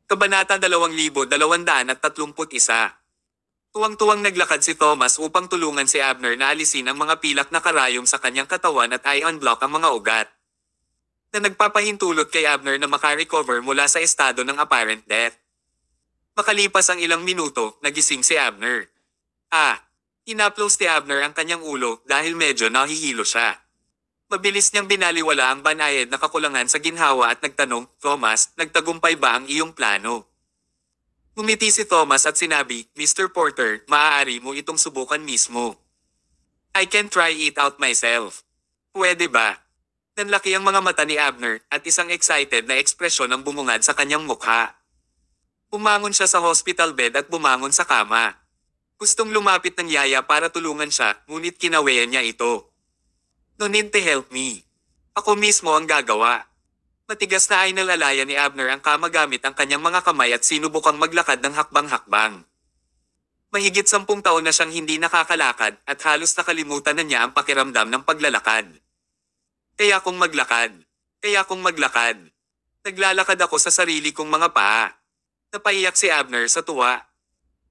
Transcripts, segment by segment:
Kabanata 2231. Tuwang-tuwang naglakad si Thomas upang tulungan si Abner na alisin ang mga pilak na karayom sa kanyang katawan at i-unblock ang mga ugat na nagpapahintulot kay Abner na makarecover mula sa estado ng apparent death. Makalipas ang ilang minuto, nagising si Abner. Inaplos ni Abner ang kanyang ulo dahil medyo nahihilo siya. Mabilis niyang binaliwala ang banayad na kakulangan sa ginhawa at nagtanong, Thomas, nagtagumpay ba ang iyong plano? Ngumiti si Thomas at sinabi, Mr. Porter, maaari mo itong subukan mismo. I can try it out myself. Pwede ba? Nanlaki ang mga mata ni Abner at isang excited na ekspresyon ang bumungad sa kanyang mukha. Bumangon siya sa hospital bed at bumangon sa kama. Gustong lumapit ng yaya para tulungan siya, ngunit kinawayan niya ito. No need to help me. Ako mismo ang gagawa. Matigas na ay nalalaya ni Abner ang kama gamit ang kanyang mga kamay at sinubukang maglakad ng hakbang-hakbang. Mahigit 10 taon na siyang hindi nakakalakad at halos nakalimutan na niya ang pakiramdam ng paglalakad. Kaya kong maglakad. Naglalakad ako sa sarili kong mga paa. Napaiyak si Abner sa tuwa.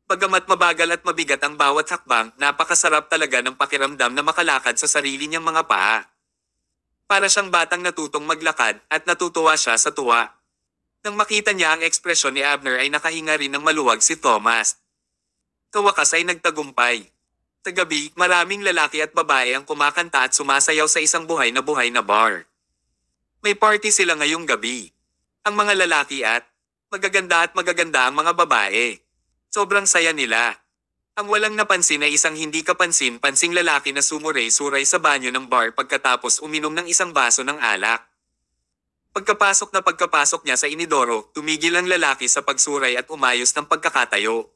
Bagamat mabagal at mabigat ang bawat hakbang, napakasarap talaga ng pakiramdam na makalakad sa sarili niyang mga paa. Para siyang batang natutong maglakad at natutuwa siya sa tuwa. Nang makita niya ang ekspresyon ni Abner ay nakahinga rin ng maluwag si Thomas. Kawakas ay nagtagumpay. Sa gabi, maraming lalaki at babae ang kumakanta at sumasayaw sa isang buhay na bar. May party sila ngayong gabi. Ang mga lalaki at magaganda ang mga babae. Sobrang saya nila. Ang walang napansin ay isang hindi kapansin-pansing lalaki na sumuray-suray sa banyo ng bar pagkatapos uminom ng isang baso ng alak. Pagkapasok niya sa inidoro, tumigil ang lalaki sa pagsuray at umayos ng pagkakatayo.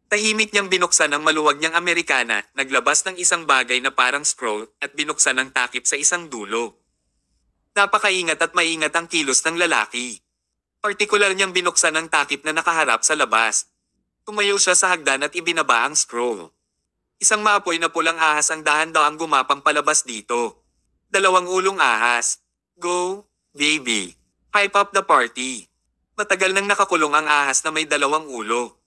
Tahimik niyang binuksan ang maluwag niyang Amerikana, naglabas ng isang bagay na parang scroll at binuksan ang takip sa isang dulo. Napakaingat at maingat ang kilos ng lalaki. Partikular niyang binuksan ang takip na nakaharap sa labas. Tumayo siya sa hagdan at ibinaba ang scroll. Isang maapoy na pulang ahas ang dahan-daang gumapang palabas dito. 2 ulong ahas. Go, baby. Hype up the party. Matagal nang nakakulong ang ahas na may 2 ulo.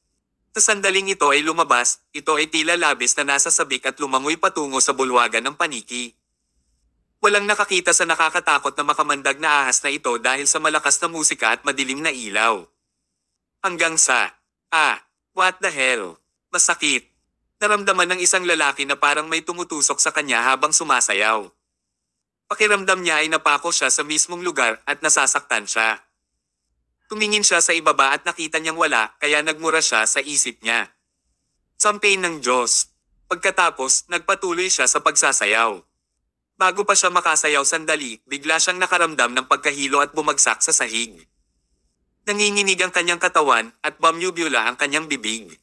Sa sandaling ito ay lumabas, ito ay tila labis na nasa sabik at lumangoy patungo sa bulwagan ng paniki. Walang nakakita sa nakakatakot na makamandag na ahas na ito dahil sa malakas na musika at madilim na ilaw. Hanggang sa, what the hell? Masakit. Naramdaman ng isang lalaki na parang may tumutusok sa kanya habang sumasayaw. Pakiramdam niya ay napako siya sa mismong lugar at nasasaktan siya. Tumingin siya sa ibaba at nakita niyang wala, kaya nagmura siya sa isip niya. Sampain ng Diyos. Pagkatapos, nagpatuloy siya sa pagsasayaw. Bago pa siya makasayaw sandali, bigla siyang nakaramdam ng pagkahilo at bumagsak sa sahig. Nanginginig ang kanyang katawan at bumubula ang kanyang bibig.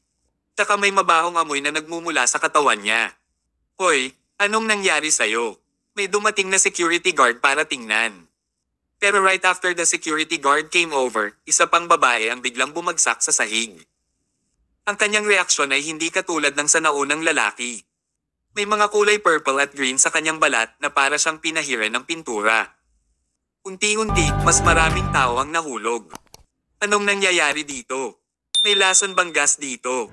Tsaka may mabahong amoy na nagmumula sa katawan niya. Hoy, anong nangyari sa'yo? May dumating na security guard para tingnan. Pero right after the security guard came over, isa pang babae ang biglang bumagsak sa sahig. Ang kanyang reaksyon ay hindi katulad ng sa naunang lalaki. May mga kulay purple at green sa kanyang balat na para siyang pinahiran ng pintura. Unti-unti, mas maraming tao ang nahulog. Anong nangyayari dito? May lason bang gas dito?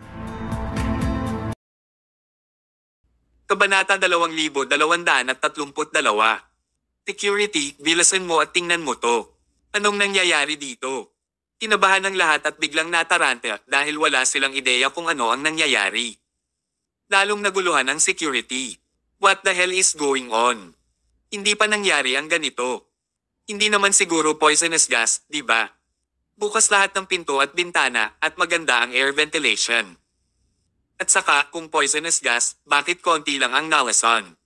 Kabanata 2232. Security, bilasan mo at tingnan mo to. Anong nangyayari dito? Kinabahan ng lahat at biglang nataranta dahil wala silang ideya kung ano ang nangyayari. Lalong naguluhan ang security. What the hell is going on? Hindi pa nangyari ang ganito. Hindi naman siguro poisonous gas, di ba? Bukas lahat ng pinto at bintana at maganda ang air ventilation. At saka, kung poisonous gas, bakit konti lang ang nalason?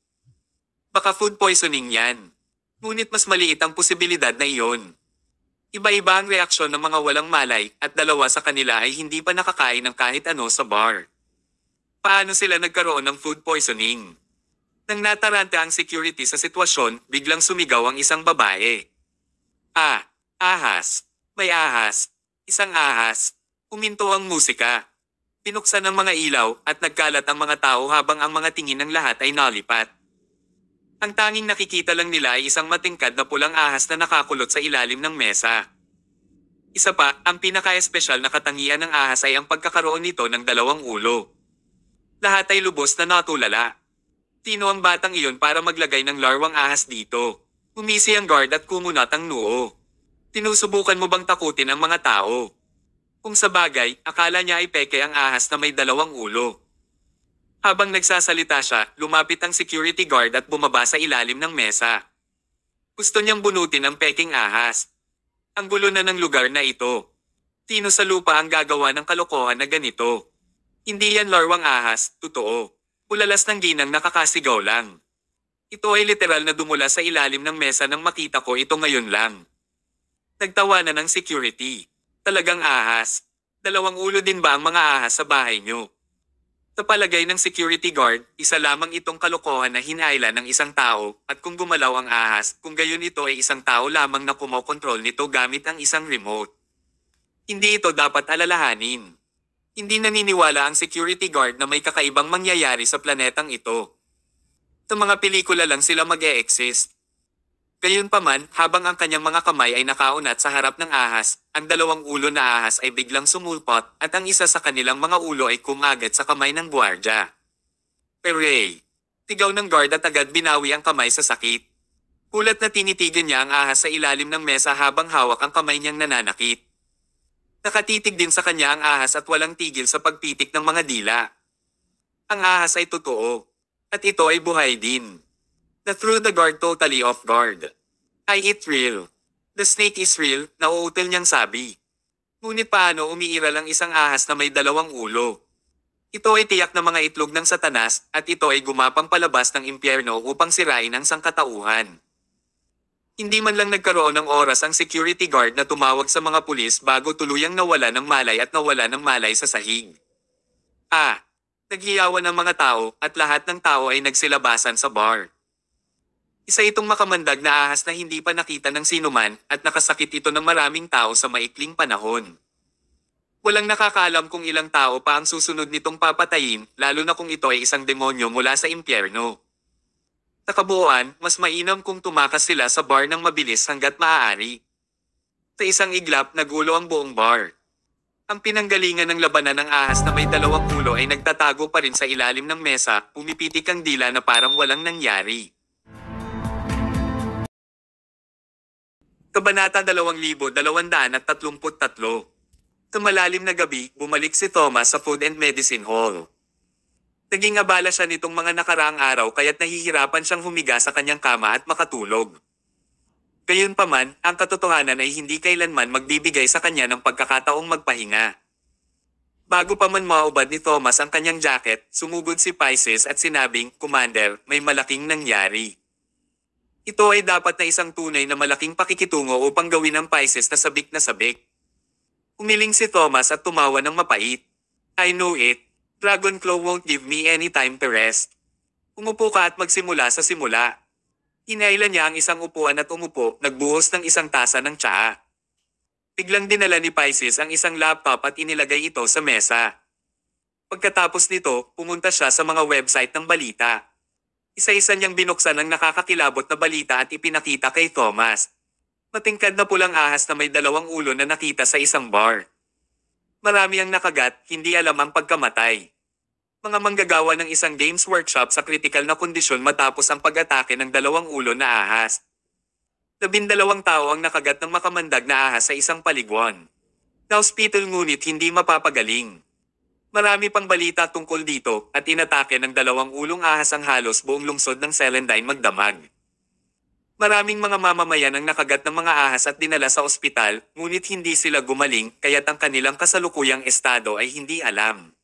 Baka food poisoning yan. Ngunit mas maliit ang posibilidad na iyon. Iba-iba ang reaksyon ng mga walang malay at 2 sa kanila ay hindi pa nakakain ng kahit ano sa bar. Paano sila nagkaroon ng food poisoning? Nang nataranta ang security sa sitwasyon, biglang sumigaw ang isang babae. Ahas. May ahas. Isang ahas. Uminto ang musika. Pinuksan ang mga ilaw at nagkalat ang mga tao habang ang mga tingin ng lahat ay nalipat. Ang tanging nakikita lang nila ay isang matingkad na pulang ahas na nakakulot sa ilalim ng mesa. Isa pa, ang pinaka-espesyal na katangian ng ahas ay ang pagkakaroon nito ng dalawang ulo. Lahat ay lubos na natulala. Tino ang batang iyon para maglagay ng larwang ahas dito. Umisi ang guard at kumunat ang noo. Tinusubukan mo bang takutin ang mga tao? Kung sa bagay, akala niya ay peke ang ahas na may dalawang ulo. Habang nagsasalita siya, lumapit ang security guard at bumaba sa ilalim ng mesa. Gusto niyang bunutin ang peking ahas. Ang gulo na ng lugar na ito. Tino sa lupa ang gagawa ng kalokohan na ganito. Hindi yan larwang ahas, totoo. Ulalas ng ginang nakakasigaw lang. Ito ay literal na dumula sa ilalim ng mesa nang makita ko ito ngayon lang. Nagtawanan ng security. Talagang ahas. Dalawang ulo din ba ang mga ahas sa bahay niyo? Sa palagay ng security guard, isa lamang itong kalokohan na hinailan ng isang tao, at kung gumalaw ang ahas, kung gayon ito ay isang tao lamang na kumokontrol nito gamit ang isang remote. Hindi ito dapat alalahanin. Hindi naniniwala ang security guard na may kakaibang mangyayari sa planetang ito. Sa mga pelikula lang sila mag-e-exist. Gayunpaman, habang ang kanyang mga kamay ay nakaunat sa harap ng ahas, ang dalawang ulo na ahas ay biglang sumulpot at ang isa sa kanilang mga ulo ay kumagat sa kamay ng gwardiya. Hooray! Tigaw ng guard at agad binawi ang kamay sa sakit. Kulat na tinitigan niya ang ahas sa ilalim ng mesa habang hawak ang kamay niyang nananakit. Nakatitig din sa kanya ang ahas at walang tigil sa pagpitik ng mga dila. Ang ahas ay totoo. At ito ay buhay din. Na threw the guard totally off guard. Ay it real. The snake is real, nauutil niyang sabi. Ngunit paano umiiral ang isang ahas na may dalawang ulo? Ito ay tiyak na mga itlog ng Satanas at ito ay gumapang palabas ng impyerno upang sirain ang sangkatauhan. Hindi man lang nagkaroon ng oras ang security guard na tumawag sa mga pulis bago tuluyang nawala ng malay at nawala ng malay sa sahig. Naghiyawan ang mga tao at lahat ng tao ay nagsilabasan sa bar. Isa itong makamandag na ahas na hindi pa nakita ng sinuman at nakasakit ito ng maraming tao sa maikling panahon. Walang nakakaalam kung ilang tao pa ang susunod nitong papatayin, lalo na kung ito ay isang demonyo mula sa impyerno. Sa kabuuan, mas mainam kung tumakas sila sa bar ng mabilis hanggat maaari. Sa isang iglap, nagulo ang buong bar. Ang pinanggalingan ng labanan ng ahas na may dalawang ulo ay nagtatago pa rin sa ilalim ng mesa, pumipitik ang dila na parang walang nangyari. Kabanata 2233. Sa malalim na gabi, bumalik si Thomas sa Food and Medicine Hall. Naging abala siya nitong mga nakaraang araw kaya't nahihirapan siyang humiga sa kanyang kama at makatulog. Gayunpaman, ang katotohanan ay hindi kailanman magbibigay sa kanya ng pagkakataong magpahinga. Bago pa man maubad ni Thomas ang kanyang jacket, sumugod si Pisces at sinabing, "Commander, may malaking nangyari." Ito ay dapat na isang tunay na malaking pakikitungo upang gawin ang Pisces na sabik na sabik. Umiling si Thomas at tumawa ng mapait. "I know it. Dragon Claw won't give me any time to rest. Umupo ka at magsimula sa simula." Hinailan niya ang isang upuan at umupo, nagbuhos ng isang tasa ng tsaa. Biglang dinala ni Pisces ang isang laptop at inilagay ito sa mesa. Pagkatapos nito, pumunta siya sa mga website ng balita. Isa-isa niyang binuksan ang nakakakilabot na balita at ipinakita kay Thomas. Matingkad na pulang ahas na may dalawang ulo na nakita sa isang bar. Marami ang nakagat, hindi alam ang pagkamatay. Mga manggagawa ng isang games workshop sa kritikal na kondisyon matapos ang pag-atake ng dalawang ulo na ahas. 12 tao ang nakagat ng makamandag na ahas sa isang paliguan. Na-hospital ngunit hindi mapapagaling. Marami pang balita tungkol dito at inatake ng dalawang ulong ahas ang halos buong lungsod ng Celandine magdamag. Maraming mga mamamayan ang nakagat ng mga ahas at dinala sa ospital, ngunit hindi sila gumaling kaya't ang kanilang kasalukuyang estado ay hindi alam.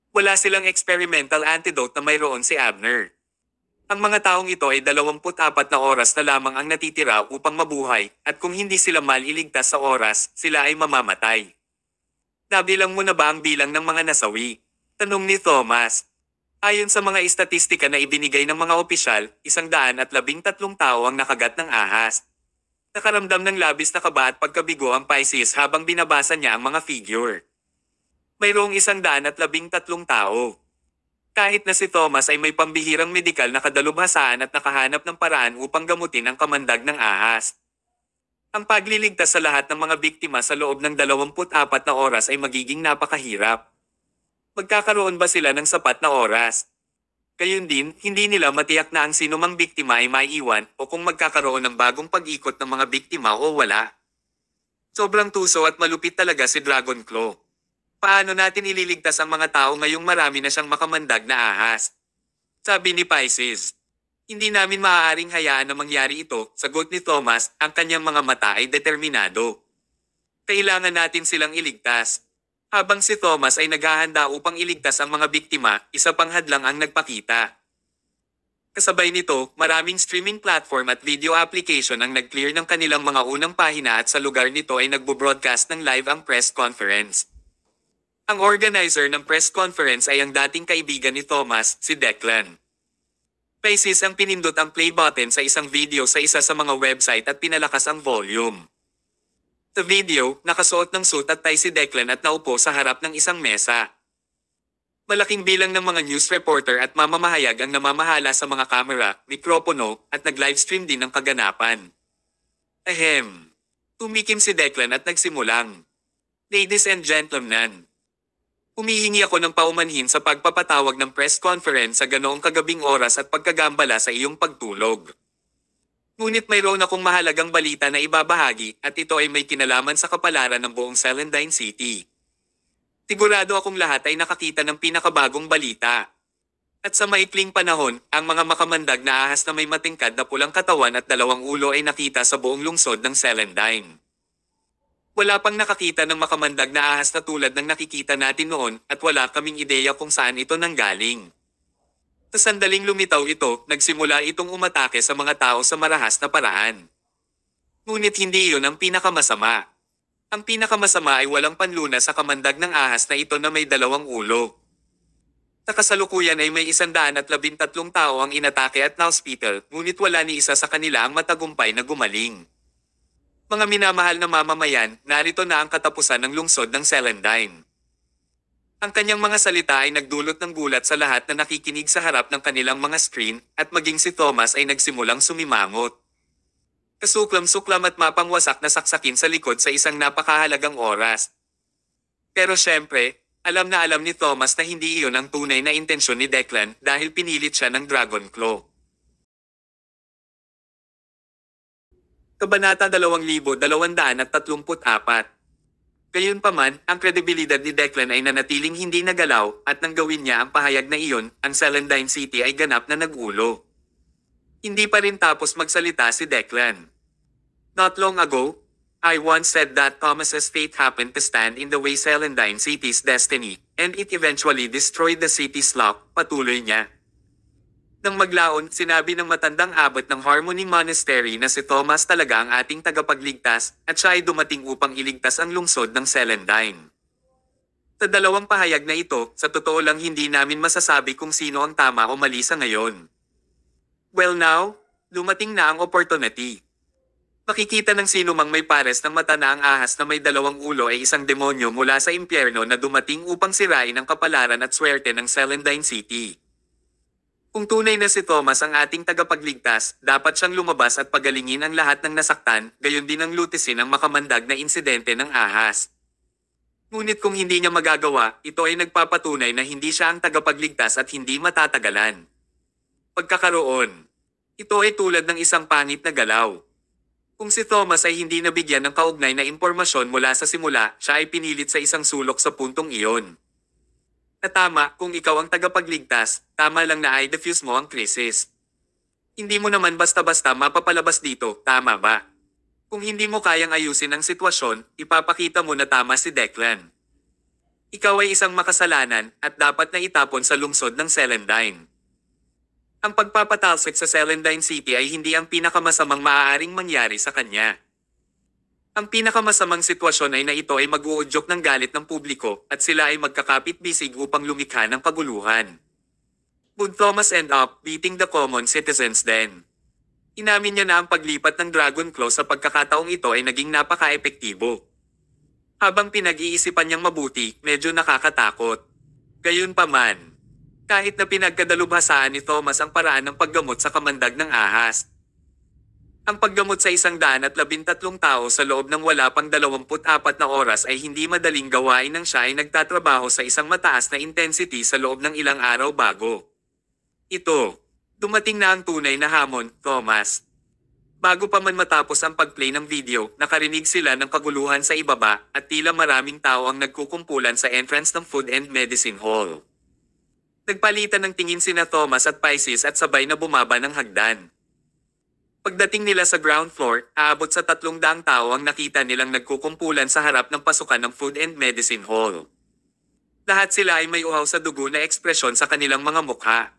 Wala silang experimental antidote na mayroon si Abner. Ang mga taong ito ay 24 na oras na lamang ang natitira upang mabuhay at kung hindi sila maliligtas sa oras, sila ay mamamatay. "Nabilang mo na ba ang bilang ng mga nasawi?" tanong ni Thomas. Ayon sa mga istatistika na ibinigay ng mga opisyal, 113 tao ang nakagat ng ahas. Nakaramdam ng labis na kaba at pagkabigo ang Pisces habang binabasa niya ang mga figure. Mayroong 113 tao. Kahit na si Thomas ay may pambihirang medikal na kadalubhasaan at nakahanap ng paraan upang gamutin ang kamandag ng ahas. Ang pagliligtas sa lahat ng mga biktima sa loob ng 24 na oras ay magiging napakahirap. Magkakaroon ba sila ng sapat na oras? Gayun din, hindi nila matiyak na ang sinumang biktima ay maiiwan o kung magkakaroon ng bagong pag-ikot ng mga biktima o wala. Sobrang tuso at malupit talaga si Dragonclaw. Paano natin ililigtas ang mga tao ngayong marami na siyang makamandag na ahas? Sabi ni Pisces. Hindi namin maaaring hayaan na mangyari ito, sagot ni Thomas, ang kanyang mga mata ay determinado. Kailangan natin silang iligtas. Habang si Thomas ay naghahanda upang iligtas ang mga biktima, isa pang hadlang ang nagpakita. Kasabay nito, maraming streaming platform at video application ang nag-clear ng kanilang mga unang pahina at sa lugar nito ay nagbo-broadcast ng live ang press conference. Ang organizer ng press conference ay ang dating kaibigan ni Thomas, si Declan. Pisces ang pinindot ang play button sa isang video sa isa sa mga website at pinalakas ang volume. Sa video, nakasuot ng suit at tie si Declan at naupo sa harap ng isang mesa. Malaking bilang ng mga news reporter at mamamahayag ang namamahala sa mga kamera, mikropono, at nag-livestream din ng kaganapan. Ahem. Tumikim si Declan at nagsimulang. Ladies and gentlemen. Humihingi ako ng paumanhin sa pagpapatawag ng press conference sa ganoong kagabing oras at pagkagambala sa iyong pagtulog. Ngunit mayroon akong mahalagang balita na ibabahagi at ito ay may kinalaman sa kapalaran ng buong Celandine City. Sigurado akong lahat ay nakakita ng pinakabagong balita. At sa maikling panahon, ang mga makamandag na ahas na may matingkad na pulang katawan at dalawang ulo ay nakita sa buong lungsod ng Celandine. Wala pang nakakita ng makamandag na ahas na tulad ng nakikita natin noon at wala kaming ideya kung saan ito nanggaling. Sa sandaling lumitaw ito, nagsimula itong umatake sa mga tao sa marahas na paraan. Ngunit hindi iyon ang pinakamasama. Ang pinakamasama ay walang panlunas sa kamandag ng ahas na ito na may dalawang ulo. Sa kasalukuyan ay may 113 tao ang inatake at na-hospital, ngunit wala ni isa sa kanila ang matagumpay na gumaling. Mga minamahal na mamamayan, narito na ang katapusan ng lungsod ng Celandine. Ang kanyang mga salita ay nagdulot ng gulat sa lahat na nakikinig sa harap ng kanilang mga screen at maging si Thomas ay nagsimulang sumimangot. Kasuklam-suklam at mapangwasak na saksakin sa likod sa isang napakahalagang oras. Pero syempre, alam na alam ni Thomas na hindi iyon ang tunay na intensyon ni Declan dahil pinilit siya ng Dragonclaw. Kabanata 2234. Gayunpaman, ang kredibilidad ni Declan ay nanatiling hindi nagalaw at nang gawin niya ang pahayag na iyon, ang Celandine City ay ganap na nagulo. Hindi pa rin tapos magsalita si Declan. Not long ago, I once said that Thomas's fate happened to stand in the way Celandine City's destiny, and it eventually destroyed the city's luck, patuloy niya. Nang maglaon, sinabi ng matandang abot ng Harmony Monastery na si Thomas talaga ang ating tagapagligtas at siya ay dumating upang iligtas ang lungsod ng Celandine. Sa dalawang pahayag na ito, sa totoo lang hindi namin masasabi kung sino ang tama o mali sa ngayon. Well now, lumating na ang opportunity. Makikita ng sino mang may pares ng mata na ang ahas na may dalawang ulo ay isang demonyo mula sa impyerno na dumating upang sirain ang kapalaran at swerte ng Celandine City. Kung tunay na si Thomas ang ating tagapagligtas, dapat siyang lumabas at pagalingin ang lahat ng nasaktan, gayon din ang lutisin ang makamandag na insidente ng ahas. Ngunit kung hindi niya magagawa, ito ay nagpapatunay na hindi siya ang tagapagligtas at hindi matatagalan. Pagkakaroon. Ito ay tulad ng isang pangit na galaw. Kung si Thomas ay hindi nabigyan ng kaugnay na impormasyon mula sa simula, siya ay pinilit sa isang sulok sa puntong iyon. Na tama, kung ikaw ang tagapagligtas, tama lang na i-defuse mo ang krisis. Hindi mo naman basta-basta mapapalabas dito, tama ba? Kung hindi mo kayang ayusin ang sitwasyon, ipapakita mo na tama si Declan. Ikaw ay isang makasalanan at dapat na itapon sa lungsod ng Celandine. Ang pagpapatalsik sa Celandine City ay hindi ang pinakamasamang maaaring mangyari sa kanya. Ang pinakamasamang sitwasyon ay na ito ay mag-uudyok ng galit ng publiko at sila ay magkakapit-bisig upang lumikha ng kaguluhan. Would Thomas end up beating the common citizens then? Inamin niya na ang paglipat ng Dragonclaw sa pagkakataong ito ay naging napaka-epektibo. Habang pinag-iisipan niyang mabuti, medyo nakakatakot. Gayunpaman, kahit na pinagkadalubhasaan ni Thomas ang paraan ng paggamot sa kamandag ng ahas, Ang paggamot sa 113 tao sa loob ng wala pang 24 na oras ay hindi madaling gawain nang siya ay nagtatrabaho sa isang mataas na intensity sa loob ng ilang araw bago. Ito, dumating na ang tunay na hamon, Thomas. Bago pa man matapos ang pag-play ng video, nakarinig sila ng kaguluhan sa ibaba at tila maraming tao ang nagkukumpulan sa entrance ng Food and Medicine Hall. Nagpalitan ng tingin sina Thomas at Pisces at sabay na bumaba ng hagdan. Pagdating nila sa ground floor, aabot sa 300 tao ang nakita nilang nagkukumpulan sa harap ng pasukan ng Food and Medicine Hall. Lahat sila ay may uhaw sa dugo na ekspresyon sa kanilang mga mukha.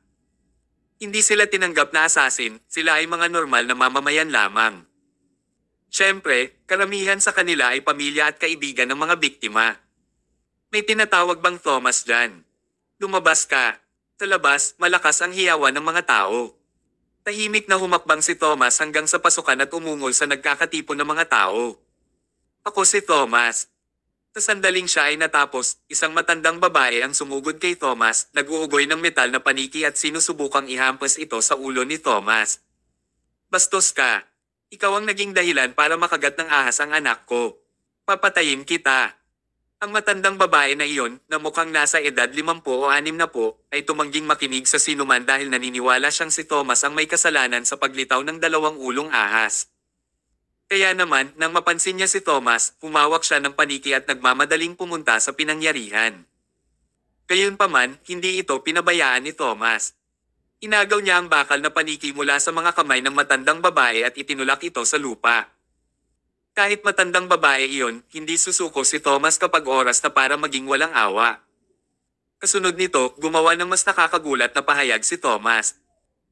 Hindi sila tinanggap na assassin, sila ay mga normal na mamamayan lamang. Siyempre, karamihan sa kanila ay pamilya at kaibigan ng mga biktima. May tinatawag bang Thomas dyan? Lumabas ka. Sa labas, malakas ang hiyawan ng mga tao. Tahimik na humakbang si Thomas hanggang sa pasukan at umungol sa nagkakatipon ng mga tao. Ako si Thomas. Sa sandaling siya ay natapos, isang matandang babae ang sumugod kay Thomas, nag-uugoy ng metal na paniki at sinusubukang ihampas ito sa ulo ni Thomas. Bastos ka. Ikaw ang naging dahilan para makagat ng ahas ang anak ko. Papatayin kita. Ang matandang babae na iyon, na mukhang nasa edad 50 o 60, ay tumangging makinig sa sinuman dahil naniniwala siyang si Thomas ang may kasalanan sa paglitaw ng 2 ulong ahas. Kaya naman, nang mapansin niya si Thomas, humawak siya ng paniki at nagmamadaling pumunta sa pinangyarihan. Gayunpaman, hindi ito pinabayaan ni Thomas. Inagaw niya ang bakal na paniki mula sa mga kamay ng matandang babae at itinulak ito sa lupa. Kahit matandang babae iyon, hindi susuko si Thomas kapag oras na para maging walang awa. Kasunod nito, gumawa ng mas nakakagulat na pahayag si Thomas.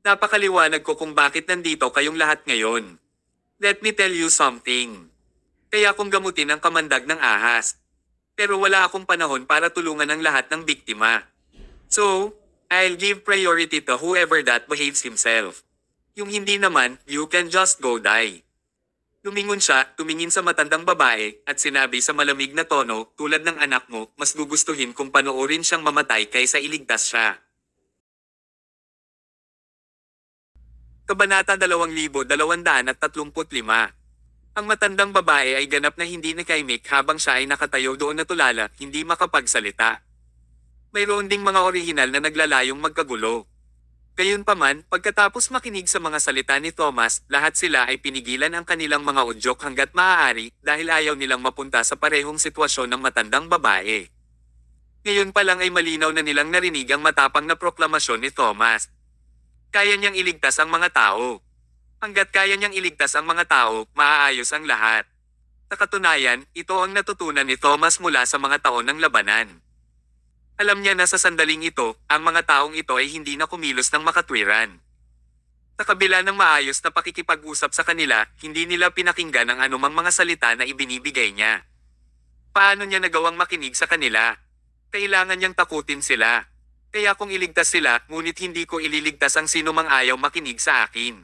Napakaliwanag ko kung bakit nandito kayong lahat ngayon. Let me tell you something. Kaya kong gamutin ang kamandag ng ahas. Pero wala akong panahon para tulungan ang lahat ng biktima. So, I'll give priority to whoever that behaves himself. Yung hindi naman, you can just go die. Lumingon siya, tumingin sa matandang babae, at sinabi sa malamig na tono, tulad ng anak mo, mas gugustuhin kung panoorin siyang mamatay kaysa iligtas siya. Kabanata 2235. Ang matandang babae ay ganap na hindi nakaimik habang siya ay nakatayo doon na tulala, hindi makapagsalita. Mayroon ding mga orihinal na naglalayong magkagulo. Gayunpaman, pagkatapos makinig sa mga salita ni Thomas, lahat sila ay pinigilan ang kanilang mga udyok hanggat maaari dahil ayaw nilang mapunta sa parehong sitwasyon ng matandang babae. Ngayon pa lang ay malinaw na nilang narinig ang matapang na proklamasyon ni Thomas. Kaya niyang iligtas ang mga tao. Hanggat kaya niyang iligtas ang mga tao, maaayos ang lahat. Sa katunayan, ito ang natutunan ni Thomas mula sa mga taon ng labanan. Alam niya na sa sandaling ito, ang mga taong ito ay hindi na kumilos ng makatwiran. Sa kabila ng maayos na pakikipag-usap sa kanila, hindi nila pinakinggan ang anumang mga salita na ibinibigay niya. Paano niya nagawang makinig sa kanila? Kailangan niyang takutin sila. Kaya kung iligtas sila, ngunit hindi ko ililigtas ang sino mang ayaw makinig sa akin.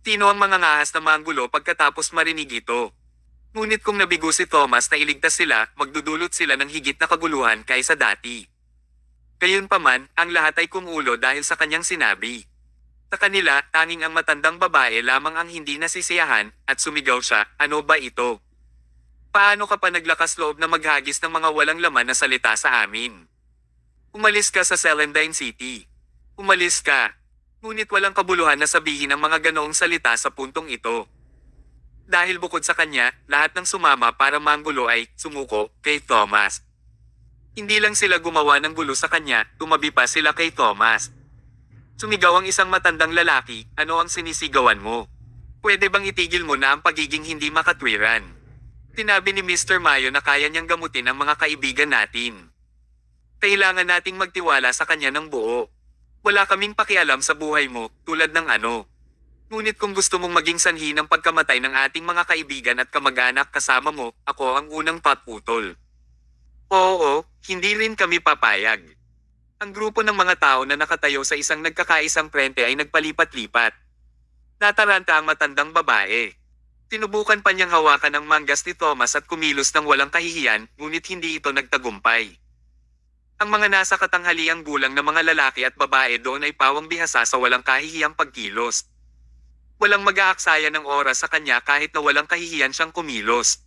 Sino ang mga ngahas na manggulo pagkatapos marinig ito? Ngunit kung nabigo si Thomas na iligtas sila, magdudulot sila ng higit na kaguluhan kaysa dati. Gayunpaman, ang lahat ay kumulo dahil sa kanyang sinabi. Sa kanila, tanging ang matandang babae lamang ang hindi nasisiyahan, at sumigaw siya, ano ba ito? Paano ka pa naglakas loob na maghagis ng mga walang laman na salita sa amin? Umalis ka sa Celandine City. Umalis ka. Ngunit walang kabuluhan na sabihin ang mga ganoong salita sa puntong ito. Dahil bukod sa kanya, lahat ng sumama para manggulo ay sumuko kay Thomas. Hindi lang sila gumawa ng gulo sa kanya, tumabi pa sila kay Thomas. Sumigaw ang isang matandang lalaki, ano ang sinisigawan mo? Pwede bang itigil mo na ang pagiging hindi makatwiran? Tinabi ni Mr. Mayo na kaya niyang gamutin ang mga kaibigan natin. Kailangan nating magtiwala sa kanya ng buo. Wala kaming pakialam sa buhay mo, tulad ng ano. Ngunit kung gusto mong maging sanhi ng pagkamatay ng ating mga kaibigan at kamag-anak kasama mo, ako ang unang patputol. Oo, hindi rin kami papayag. Ang grupo ng mga tao na nakatayo sa isang nagkakaisang frente ay nagpalipat-lipat. Nataranta ang matandang babae. Sinubukan pa niyang hawakan ang manggas ni Thomas at kumilos ng walang kahihiyan, ngunit hindi ito nagtagumpay. Ang mga nasa katanghaliang gulang na mga lalaki at babae doon ay pawang bihasa sa walang kahihiyang pagkilos. Walang mag-aaksaya ng oras sa kanya kahit na walang kahihiyan siyang kumilos.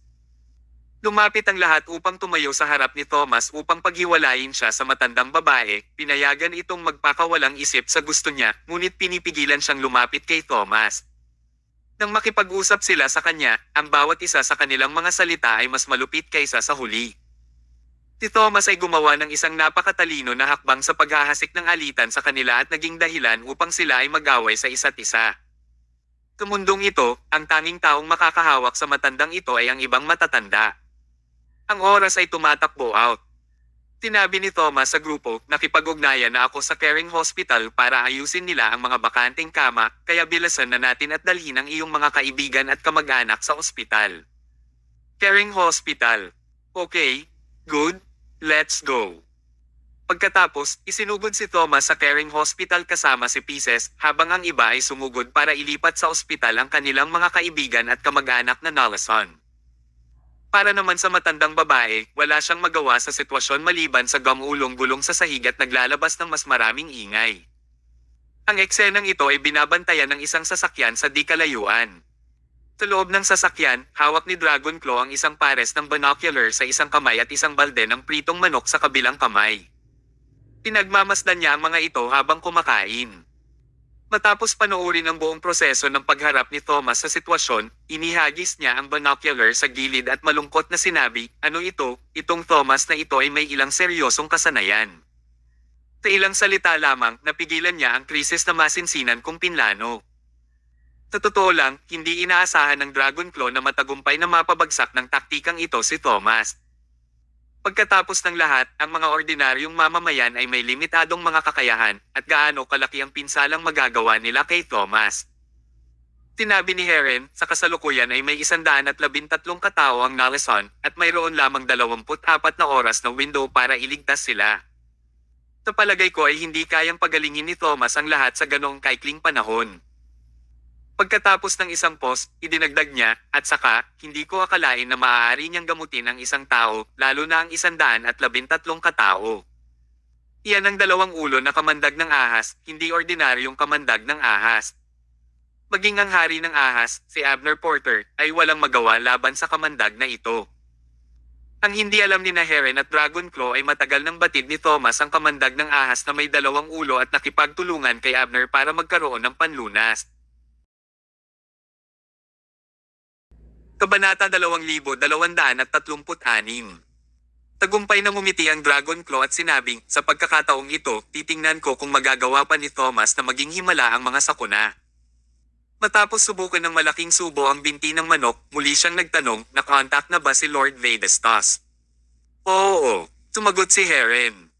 Lumapit ang lahat upang tumayo sa harap ni Thomas upang paghiwalayin siya sa matandang babae, pinayagan itong magpakawalang isip sa gusto niya, ngunit pinipigilan siyang lumapit kay Thomas. Nang makipag-usap sila sa kanya, ang bawat isa sa kanilang mga salita ay mas malupit kaysa sa huli. Si Thomas ay gumawa ng isang napakatalino na hakbang sa paghahasik ng alitan sa kanila at naging dahilan upang sila ay mag-away sa isa't isa. Sa mundong ito, ang tanging taong makakahawak sa matandang ito ay ang ibang matatanda. Ang oras ay tumatakbo out. Sinabi ni Thomas sa grupo, nakipag-ugnayan na ako sa caring hospital para ayusin nila ang mga bakanteng kama, kaya bilasan na natin at dalhin ang iyong mga kaibigan at kamag-anak sa ospital. Caring hospital. Okay, good, let's go. Pagkatapos, isinugod si Thomas sa caring hospital kasama si Pieces, habang ang iba ay sumugod para ilipat sa ospital ang kanilang mga kaibigan at kamag-anak na Nalason. Para naman sa matandang babae, wala siyang magawa sa sitwasyon maliban sa gumulong-gulong sa sahig at naglalabas ng mas maraming ingay. Ang eksenang ito ay binabantayan ng isang sasakyan sa di kalayuan. Sa loob ng sasakyan, hawak ni Dragonclaw ang isang pares ng binocular sa isang kamay at isang balde ng pritong manok sa kabilang kamay. Pinagmamasdan niya ang mga ito habang kumakain. Matapos panoorin ang buong proseso ng pagharap ni Thomas sa sitwasyon, inihagis niya ang binocular sa gilid at malungkot na sinabi, ano ito, itong Thomas na ito ay may ilang seryosong kasanayan. Sa ilang salita lamang, napigilan niya ang krisis na masinsinan kung pinlano. Sa totoo lang, hindi inaasahan ng Dragonclaw na matagumpay na mapabagsak ng taktikang ito si Thomas. Pagkatapos ng lahat, ang mga ordinaryong mamamayan ay may limitadong mga kakayahan, at gaano kalaki ang pinsalang magagawa nila kay Thomas. Sinabi ni Heren, sa kasalukuyan ay may 113 katao ang Nalason, at mayroon lamang 24 na oras na window para iligtas sila. Sa palagay ko ay hindi kayang pagalingin ni Thomas ang lahat sa ganoong kaikling panahon. Pagkatapos ng isang post, idinagdag niya, at saka, hindi ko akalain na maaari niyang gamutin ang isang tao, lalo na ang 113 katao. Iyan ang dalawang ulo na kamandag ng ahas, hindi ordinaryong kamandag ng ahas. Maging ang hari ng ahas, si Abner Porter, ay walang magawa laban sa kamandag na ito. Ang hindi alam ni Heren at Dragonclaw ay matagal ng batid ni Thomas ang kamandag ng ahas na may dalawang ulo at nakipagtulungan kay Abner para magkaroon ng panlunas. Kabanata 2236. Tagumpay na ngumiti ang Dragonclaw at sinabing, sa pagkakataong ito, titingnan ko kung magagawa pa ni Thomas na maging himala ang mga sakuna. Matapos subukan ng malaking subo ang binti ng manok, muli siyang nagtanong, na-contact na ba si Lord Vadestas? Oo, sumagot si Heren.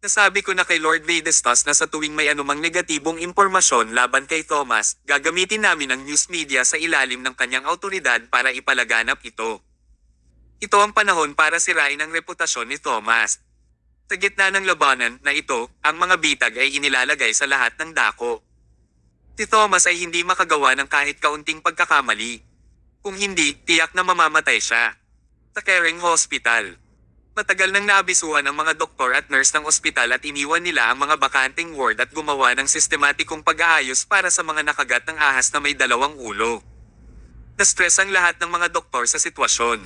Nasabi ko na kay Lord Vadestas na sa tuwing may anumang negatibong impormasyon laban kay Thomas, gagamitin namin ang news media sa ilalim ng kanyang autoridad para ipalaganap ito. Ito ang panahon para sirain ang reputasyon ni Thomas. Sa gitna ng labanan na ito, ang mga bitag ay inilalagay sa lahat ng dako. Si Thomas ay hindi makagawa ng kahit kaunting pagkakamali. Kung hindi, tiyak na mamamatay siya. Sa caring hospital. Matagal nang naabisuhan ang mga doktor at nurse ng ospital at iniwan nila ang mga bakanting ward at gumawa ng sistematikong pag-aayos para sa mga nakagat ng ahas na may dalawang ulo. Na-stress ang lahat ng mga doktor sa sitwasyon.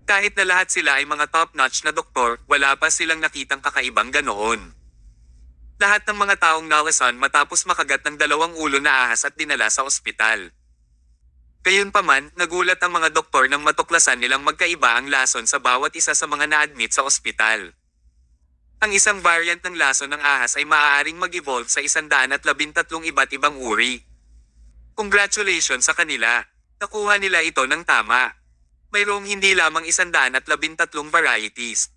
Kahit na lahat sila ay mga top-notch na doktor, wala pa silang nakitang kakaibang ganoon. Lahat ng mga taong Nalason matapos makagat ng dalawang ulo na ahas at dinala sa ospital. Gayunpaman, nagulat ang mga doktor nang matuklasan nilang magkaiba ang lason sa bawat isa sa mga na-admit sa ospital. Ang isang variant ng lason ng ahas ay maaaring mag-evolve sa 113 iba't ibang uri. Congratulations sa kanila! Nakuha nila ito ng tama. Mayroong hindi lamang 113 varieties.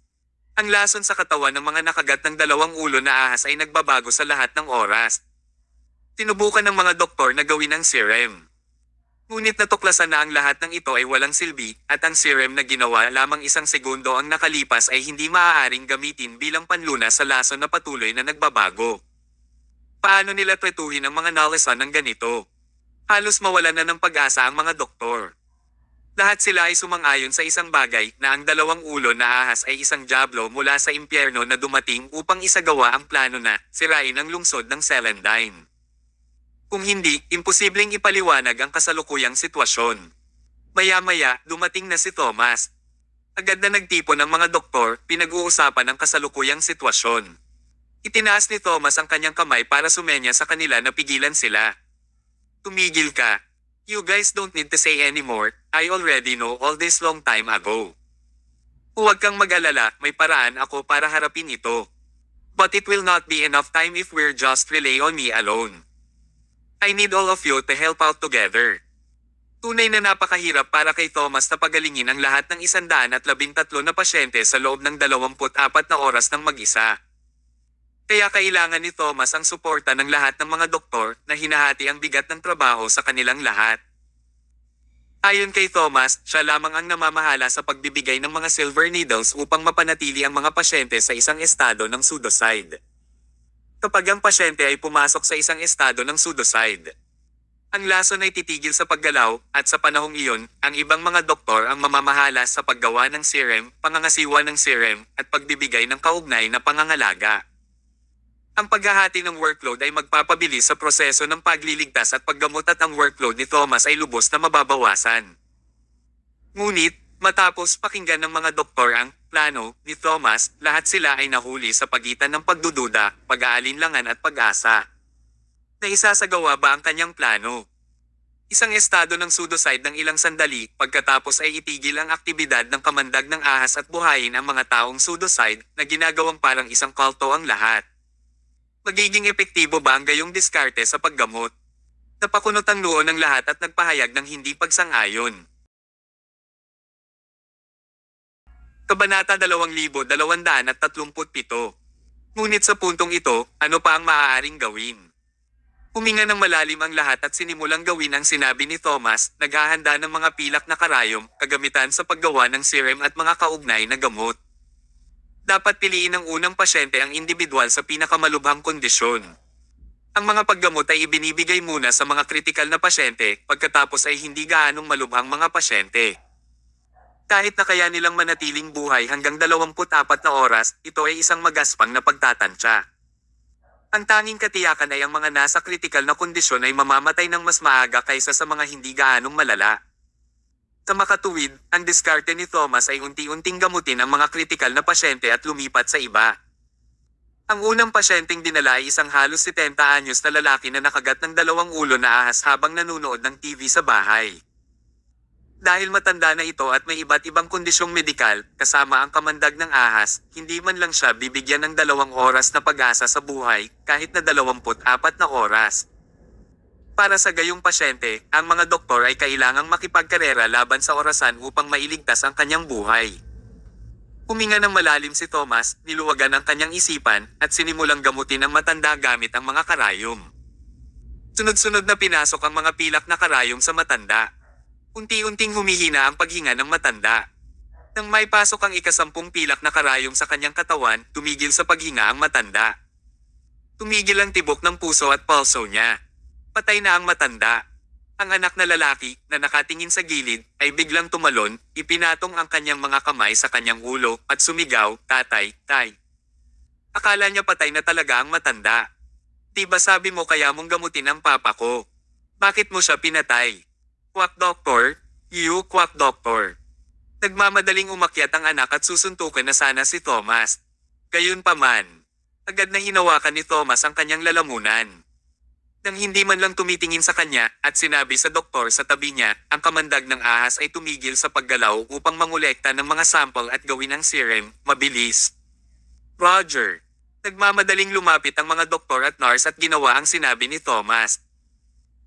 Ang lason sa katawan ng mga nakagat ng dalawang ulo na ahas ay nagbabago sa lahat ng oras. Tinubukan ng mga doktor na gawin ang serum. Ngunit natuklasan na ang lahat ng ito ay walang silbi, at ang serum na ginawa lamang 1 segundo ang nakalipas ay hindi maaaring gamitin bilang panlunas sa lason na patuloy na nagbabago. Paano nila tretuhin ang mga Nalason ng ganito? Halos mawalan na ng pag-asa ang mga doktor. Lahat sila ay sumang-ayon sa isang bagay na ang dalawang ulo na ahas ay isang diablo mula sa impyerno na dumating upang isagawa ang plano na sirain ang lungsod ng Celandine. Kung hindi, imposibleng ipaliwanag ang kasalukuyang sitwasyon. Maya-maya, dumating na si Thomas. Agad na nagtipon ng mga doktor, pinag-uusapan ang kasalukuyang sitwasyon. Itinaas ni Thomas ang kanyang kamay para sumenya sa kanila na pigilan sila. Tumigil ka. You guys don't need to say anymore, I already know all this long time ago. Huwag kang mag-alala, may paraan ako para harapin ito. But it will not be enough time if we're just rely on me alone. I need all of you to help out together. Tunay na napakahirap para kay Thomas na pagalingin ang lahat ng 113 na pasyente sa loob ng 24 na oras ng mag-isa. Kaya kailangan ni Thomas ang suporta ng lahat ng mga doktor na hinahati ang bigat ng trabaho sa kanilang lahat. Ayon kay Thomas, siya lamang ang namamahala sa pagbibigay ng mga silver needles upang mapanatili ang mga pasyente sa isang estado ng pseudocide. Kapag ang pasyente ay pumasok sa isang estado ng pseudocide, ang lason ay titigil sa paggalaw, at sa panahong iyon, ang ibang mga doktor ang mamamahala sa paggawa ng serum, pangangasiwa ng serum, at pagbibigay ng kaugnay na pangangalaga. Ang paghahati ng workload ay magpapabilis sa proseso ng pagliligtas at paggamot at ang workload ni Thomas ay lubos na mababawasan. Ngunit, matapos pakinggan ng mga doktor ang plano ni Thomas, lahat sila ay nahuli sa pagitan ng pagdududa, pag-aalinlangan at pag-asa. Na isasagawa ba ang kanyang plano? Isang estado ng pseudocide ng ilang sandali, pagkatapos ay itigil ang aktibidad ng kamandag ng ahas at buhayin ang mga taong pseudocide na ginagawang parang isang kulto ang lahat. Magiging epektibo ba ang gayong diskarte sa paggamot? Napakunot ang noo ng lahat at nagpahayag ng hindi pagsang-ayon. Kabanata 2237. Ngunit sa puntong ito, ano pa ang maaaring gawin? Huminga ng malalim ang lahat at sinimulang gawin ang sinabi ni Thomas, naghahanda ng mga pilak na karayom, kagamitan sa paggawa ng serum at mga kaugnay na gamot. Dapat piliin ng unang pasyente ang individual sa pinakamalubhang kondisyon. Ang mga paggamot ay ibinibigay muna sa mga kritikal na pasyente, pagkatapos ay hindi gaanong malubhang mga pasyente. Kahit na kaya nilang manatiling buhay hanggang 24 na oras, ito ay isang magaspang na pagtatansya. Ang tanging katiyakan ay ang mga nasa kritikal na kondisyon ay mamamatay ng mas maaga kaysa sa mga hindi gaanong malala. Sa makatuwid, ang diskarte ni Thomas ay unti-unting gamutin ang mga kritikal na pasyente at lumipat sa iba. Ang unang pasyenteng dinala ay isang halos 70 anyos na lalaki na nakagat ng 2 ulo na ahas habang nanunood ng TV sa bahay. Dahil matanda na ito at may iba't ibang kondisyong medikal, kasama ang kamandag ng ahas, hindi man lang siya bibigyan ng 2 oras na pag-asa sa buhay, kahit na 24 na oras. Para sa gayong pasyente, ang mga doktor ay kailangang makipagkarera laban sa orasan upang mailigtas ang kanyang buhay. Huminga ng malalim si Thomas, niluwagan ang kanyang isipan, at sinimulang gamutin ang matanda gamit ang mga karayom. Sunod-sunod na pinasok ang mga pilak na karayom sa matanda. Unti-unting humihina ang paghinga ng matanda. Nang may pasok ang ika-10 pilak na karayom sa kanyang katawan, tumigil sa paghinga ang matanda. Tumigil ang tibok ng puso at pulso niya. Patay na ang matanda. Ang anak na lalaki, na nakatingin sa gilid, ay biglang tumalon, ipinatong ang kanyang mga kamay sa kanyang ulo, at sumigaw, "Tatay, tay." Akala niya patay na talaga ang matanda. "Diba sabi mo kaya mong gamutin ang papa ko? Bakit mo siya pinatay?" "Quack doctor, you quack doctor." Nagmamadaling umakyat ang anak at susuntukan na sana si Thomas. Gayunpaman, agad na hinawakan ni Thomas ang kanyang lalamunan. Nang hindi man lang tumitingin sa kanya, at sinabi sa doktor sa tabi niya, ang kamandag ng ahas ay tumigil sa paggalaw upang mangolekta ng mga sample at gawin ang serum, mabilis. "Roger." Nagmamadaling lumapit ang mga doktor at nurse at ginawa ang sinabi ni Thomas.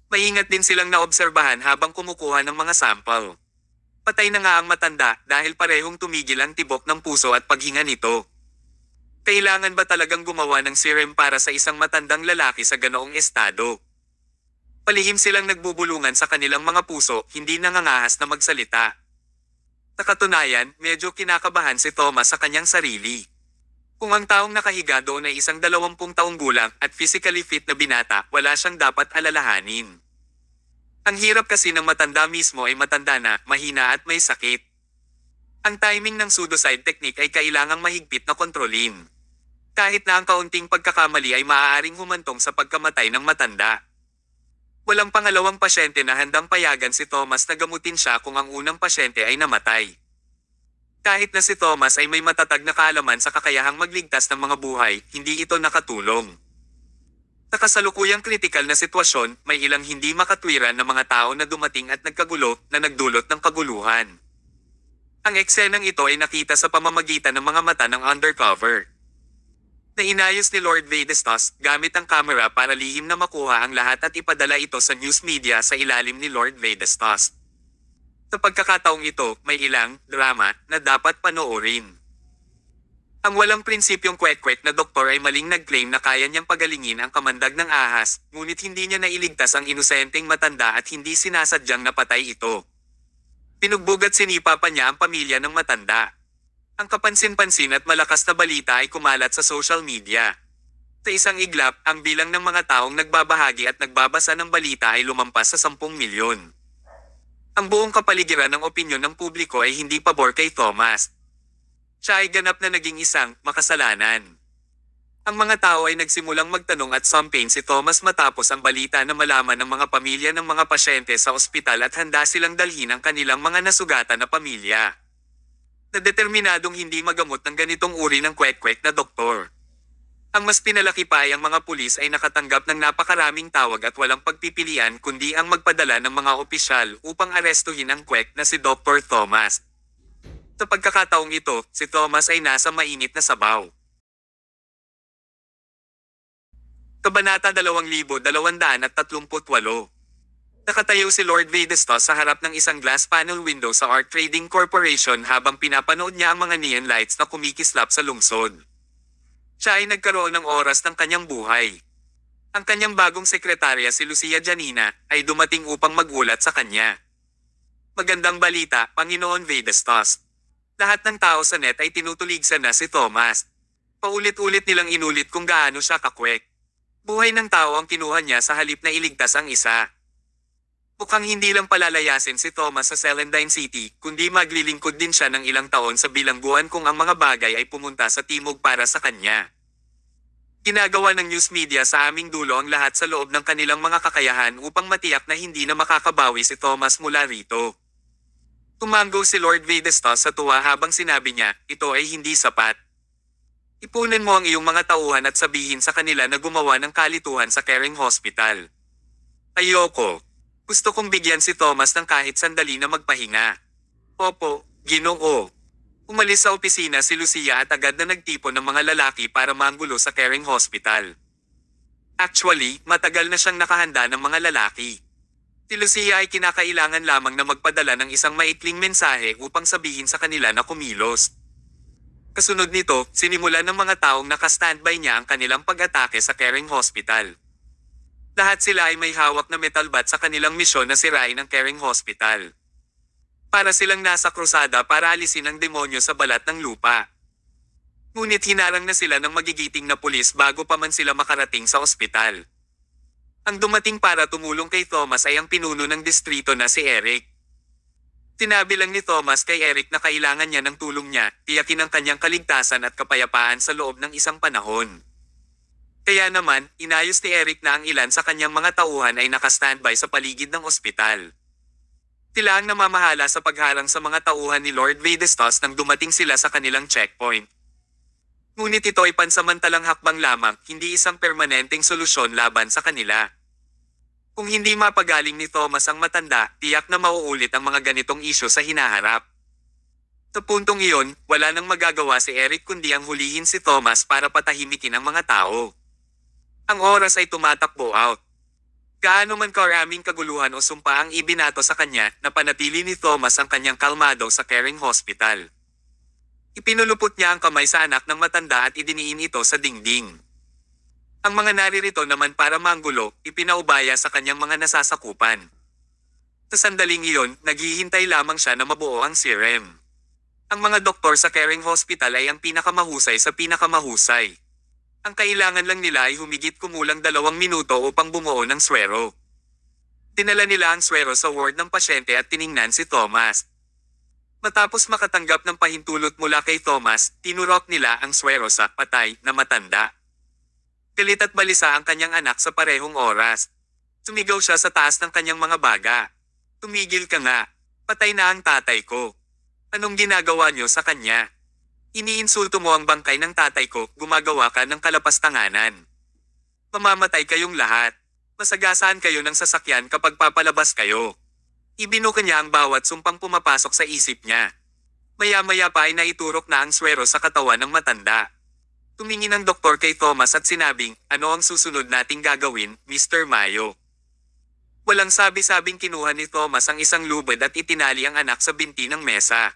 Maingat din silang naobserbahan habang kumukuha ng mga sample. Patay na nga ang matanda dahil parehong tumigil ang tibok ng puso at paghinga nito. Kailangan ba talagang gumawa ng serum para sa isang matandang lalaki sa ganoong estado? Palihim silang nagbubulungan sa kanilang mga puso, hindi nangangahas na magsalita. Sa katunayan, medyo kinakabahan si Thomas sa kanyang sarili. Kung ang taong nakahiga doon ay isang 20 taong gulang at physically fit na binata, wala siyang dapat alalahanin. Ang hirap kasi ng matanda mismo ay matanda na, mahina at may sakit. Ang timing ng pseudocide technique ay kailangang mahigpit na kontrolin. Kahit na ang kaunting pagkakamali ay maaaring humantong sa pagkamatay ng matanda. Walang pangalawang pasyente na handang payagan si Thomas na gamutin siya kung ang unang pasyente ay namatay. Kahit na si Thomas ay may matatag na kaalaman sa kakayahang magligtas ng mga buhay, hindi ito nakatulong. Sa kasalukuyang kritikal na sitwasyon, may ilang hindi makatwiran na mga tao na dumating at nagkagulo na nagdulot ng kaguluhan. Ang eksenang ito ay nakita sa pamamagitan ng mga mata ng undercover na inayos ni Lord Vedestas gamit ang kamera para lihim na makuha ang lahat at ipadala ito sa news media sa ilalim ni Lord Vedestas. Sa pagkakataong ito, may ilang drama na dapat panoorin. Ang walang prinsipyong kwek-kwek na doktor ay maling nag-claim na kaya niyang pagalingin ang kamandag ng ahas, ngunit hindi niya nailigtas ang inosenteng matanda at hindi sinasadyang napatay ito. Pinugbog at sinipa pa niya ang pamilya ng matanda. Ang kapansin-pansin at malakas na balita ay kumalat sa social media. Sa isang iglap, ang bilang ng mga taong nagbabahagi at nagbabasa ng balita ay lumampas sa 10 milyon. Ang buong kapaligiran ng opinyon ng publiko ay hindi pabor kay Thomas. Siya ay ganap na naging isang makasalanan. Ang mga tao ay nagsimulang magtanong at campaign si Thomas matapos ang balita na malaman ng mga pamilya ng mga pasyente sa ospital at handa silang dalhin ang kanilang mga nasugatan na pamilya. Na determinadong hindi magamot ng ganitong uri ng kwek-kwek na doktor. Ang mas pinalaki pa ay ang mga pulis ay nakatanggap ng napakaraming tawag at walang pagpipilian kundi ang magpadala ng mga opisyal upang arestuhin ang kwek na si Dr. Thomas. Sa pagkakataong ito, si Thomas ay nasa mainit na sabaw. Kabanata 2238. Nakatayo si Lord Vedestas sa harap ng isang glass panel window sa Art Trading Corporation habang pinapanood niya ang mga neon lights na kumikislap sa lungsod. Siya ay nagkaroon ng oras ng kanyang buhay. Ang kanyang bagong sekretarya si Lucia Janina ay dumating upang magulat sa kanya. Magandang balita, Panginoon Vedestas. Lahat ng tao sa net ay tinutuligsan na si Thomas. Paulit-ulit nilang inulit kung gaano siya kakwek. Buhay ng tao ang kinuha niya sa halip na iligtas ang isa. Mukhang hindi lang palalayasin si Thomas sa Celandine City, kundi maglilingkod din siya ng ilang taon sa bilangguan kung ang mga bagay ay pumunta sa timog para sa kanya. Ginagawa ng news media sa aming dulo ang lahat sa loob ng kanilang mga kakayahan upang matiyak na hindi na makakabawi si Thomas mula rito. Tumango si Lord Vedestas sa tuwa habang sinabi niya, ito ay hindi sapat. Ipunin mo ang iyong mga tauhan at sabihin sa kanila na gumawa ng kalituhan sa Caring Hospital. Ayoko. Gusto kong bigyan si Thomas ng kahit sandali na magpahinga. Opo, Ginoo. Umalis sa opisina si Lucia at agad na nagtipon ng mga lalaki para manggulo sa Caring Hospital. Actually, matagal na siyang nakahanda ng mga lalaki. Si Lucia ay kinakailangan lamang na magpadala ng isang maikling mensahe upang sabihin sa kanila na kumilos. Kasunod nito, sinimulan ng mga taong naka-standby niya ang kanilang pag-atake sa Caring Hospital. Lahat sila ay may hawak na metal bat sa kanilang misyon na sirain ang Caring Hospital. Para silang nasa krusada para alisin ang demonyo sa balat ng lupa. Ngunit hinarang na sila ng magigiting na pulis bago pa man sila makarating sa ospital. Ang dumating para tumulong kay Thomas ay ang pinuno ng distrito na si Eric. Sinabi lang ni Thomas kay Eric na kailangan niya ng tulong niya, tiyakin ang kanyang kaligtasan at kapayapaan sa loob ng isang panahon. Kaya naman, inayos ni Eric na ang ilan sa kanyang mga tauhan ay naka-standby sa paligid ng ospital. Sila ang namamahala sa pagharang sa mga tauhan ni Lord Vedestas nang dumating sila sa kanilang checkpoint. Ngunit ito ay pansamantalang hakbang lamang, hindi isang permanenteng solusyon laban sa kanila. Kung hindi mapagaling ni Thomas ang matanda, tiyak na mauulit ang mga ganitong isyu sa hinaharap. Sa puntong iyon, wala nang magagawa si Eric kundi ang hulihin si Thomas para patahimikin ang mga tao. Ang oras ay tumatakbo out. Gaano man karaming kaguluhan o sumpa ang ibinato sa kanya, napanatili ni Thomas ang kanyang kalmado sa Caring Hospital. Ipinulupot niya ang kamay sa anak ng matanda at idiniin ito sa dingding. Ang mga naririto naman para manggulo, ipinaubaya sa kanyang mga nasasakupan. Sa sandaling iyon, naghihintay lamang siya na mabuo ang serum. Ang mga doktor sa Caring Hospital ay ang pinakamahusay sa pinakamahusay. Ang kailangan lang nila ay humigit kumulang 2 minuto upang bumuo ng swero. Dinala nila ang swero sa ward ng pasyente at tiningnan si Thomas. Matapos makatanggap ng pahintulot mula kay Thomas, tinurok nila ang swero sa patay na matanda. Galit at balisa ang kanyang anak sa parehong oras. Sumigaw siya sa taas ng kanyang mga baga. Tumigil ka nga. Patay na ang tatay ko. Anong ginagawa niyo sa kanya? Iniinsulto mo ang bangkay ng tatay ko, gumagawa ka ng kalapastanganan. Mamamatay kayong lahat. Masagasaan kayo ng sasakyan kapag papalabas kayo. Ibinuka niya ang bawat sumpang pumapasok sa isip niya. Maya-maya pa ay naiturok na ang swero sa katawan ng matanda. Tumingin ang doktor kay Thomas at sinabing, ano ang susunod nating gagawin, Mr. Mayo? Walang sabi-sabing kinuha ni Thomas ang isang lubid at itinali ang anak sa binti ng mesa.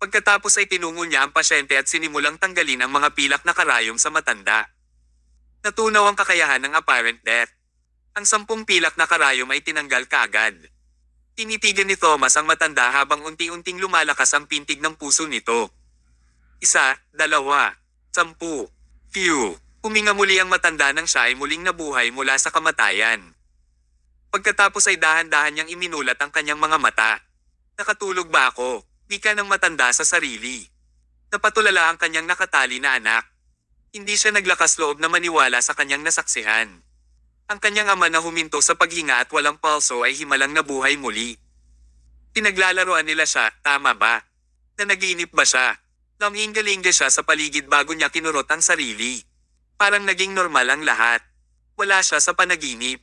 Pagkatapos ay tinungo niya ang pasyente at sinimulang tanggalin ang mga pilak na karayom sa matanda. Natunaw ang kakayahan ng apparent death. Ang 10 pilak na karayom ay tinanggal kaagad. Tinitigan ni Thomas ang matanda habang unti-unting lumalakas ang pintig ng puso nito. 1, 2, 10. Phew! Huminga muli ang matanda nang siya ay muling nabuhay mula sa kamatayan. Pagkatapos ay dahan-dahan niyang iminulat ang kanyang mga mata. Nakatulog ba ako? Wika ng matanda sa sarili. Napatulala ang kanyang nakatali na anak. Hindi siya naglakas loob na maniwala sa kanyang nasaksihan. Ang kanyang ama na huminto sa paghinga at walang palso ay himalang nabuhay muli. Pinaglalaroan nila siya, tama ba? Nanaginip ba siya? Laming-galing siya sa paligid bago niya kinurot ang sarili. Parang naging normal ang lahat. Wala siya sa panaginip.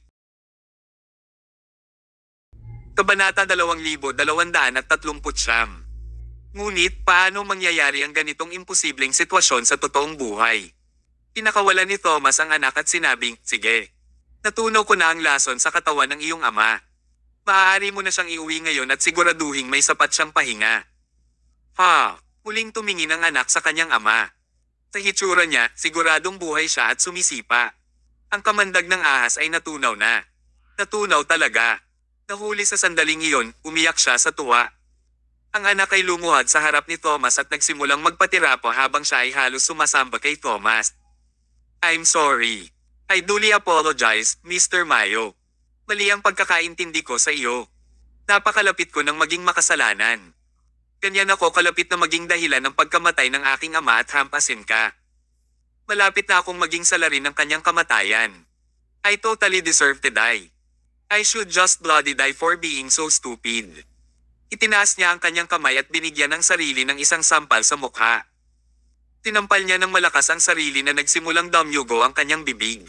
Kabanata 2239. Ngunit paano mangyayari ang ganitong imposibleng sitwasyon sa totoong buhay? Pinakawalan ni Thomas ang anak at sinabing, sige. Natunaw ko na ang lason sa katawan ng iyong ama. Maaari mo na siyang iuwi ngayon at siguraduhing may sapat siyang pahinga. Ha, muling tumingin ang anak sa kanyang ama. Sa hitsura niya, siguradong buhay siya at sumisipa. Ang kamandag ng ahas ay natunaw na. Natunaw talaga. Nahuli sa sandaling iyon, umiyak siya sa tuwa. Ang anak ay lumuhad sa harap ni Thomas at nagsimulang magpatirapo habang siya ay halos sumasamba kay Thomas. I'm sorry. I duly apologize, Mr. Mayo. Mali ang pagkakaintindi ko sa iyo. Napakalapit ko ng maging makasalanan. Ganyan ako kalapit na maging dahilan ng pagkamatay ng aking ama at hampasin ka. Malapit na akong maging salarin ng kanyang kamatayan. I totally deserve to die. I should just bloody die for being so stupid. Itinaas niya ang kanyang kamay at binigyan ng sarili ng isang sampal sa mukha. Tinampal niya ng malakas ang sarili na nagsimulang damyugo ang kanyang bibig.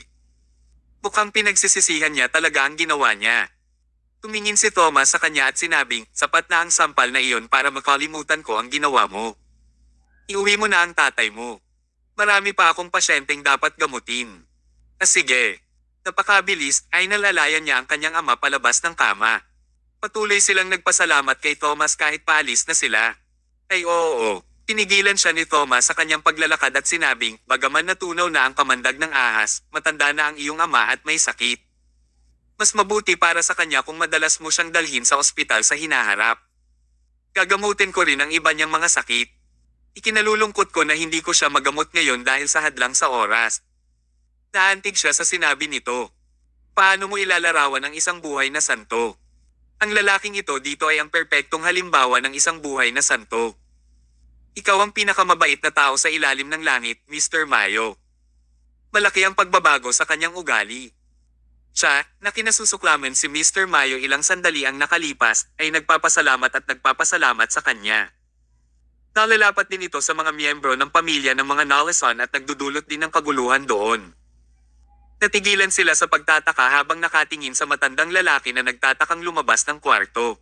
Mukhang pinagsisisihan niya talaga ang ginawa niya. Tumingin si Thomas sa kanya at sinabing, sapat na ang sampal na iyon para makalimutan ko ang ginawa mo. Iuwi mo na ang tatay mo. Marami pa akong pasyenteng dapat gamutin. Sige. Napakabilis ay nalalayan niya ang kanyang ama palabas ng kama. Patuloy silang nagpasalamat kay Thomas kahit paalis na sila. Ay oo. Pinigilan siya ni Thomas sa kanyang paglalakad at sinabing, bagaman natunaw na ang kamandag ng ahas, matanda na ang iyong ama at may sakit. Mas mabuti para sa kanya kung madalas mo siyang dalhin sa ospital sa hinaharap. Gagamutin ko rin ang iba niyang mga sakit. Ikinalulungkot ko na hindi ko siya magamot ngayon dahil sa hadlang sa oras. Naantig siya sa sinabi nito. Paano mo ilalarawan ang isang buhay na santo? Ang lalaking ito dito ay ang perpektong halimbawa ng isang buhay na santo. Ikaw ang pinakamabait na tao sa ilalim ng langit, Mr. Mayo. Malaki ang pagbabago sa kanyang ugali. Siya, na kinasusuklaman si Mr. Mayo ilang sandali ang nakalipas, ay nagpapasalamat at nagpapasalamat sa kanya. Nalalapat din ito sa mga miyembro ng pamilya ng mga Nalason at nagdudulot din ng kaguluhan doon. Natigilan sila sa pagtataka habang nakatingin sa matandang lalaki na nagtatakang lumabas ng kwarto.